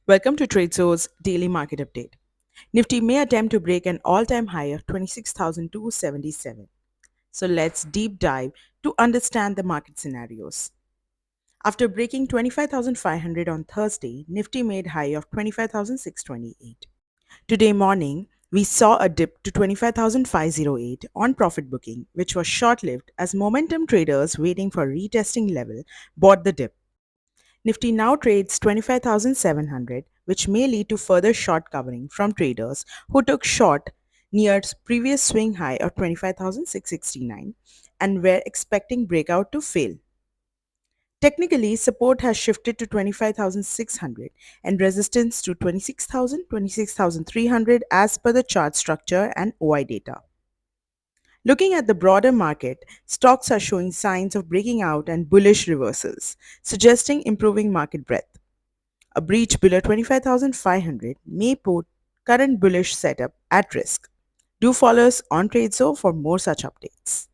Welcome to Tradzo's daily market update. Nifty may attempt to break an all-time high of 26,277. So let's deep dive to understand the market scenarios. After breaking 25,500 on Thursday, Nifty made high of 25,628. Today morning, we saw a dip to 25,508 on profit booking, which was short-lived as momentum traders waiting for retesting level bought the dip. Nifty now trades 25,700, which may lead to further short covering from traders who took short near previous swing high of 25,669 and were expecting breakout to fail. Technically, support has shifted to 25,600 and resistance to 26,000, 26,300 as per the chart structure and OI data. Looking at the broader market, stocks are showing signs of breaking out and bullish reversals, suggesting improving market breadth. A breach below 25,500 may put current bullish setup at risk. Do follow us on Tradzo for more such updates.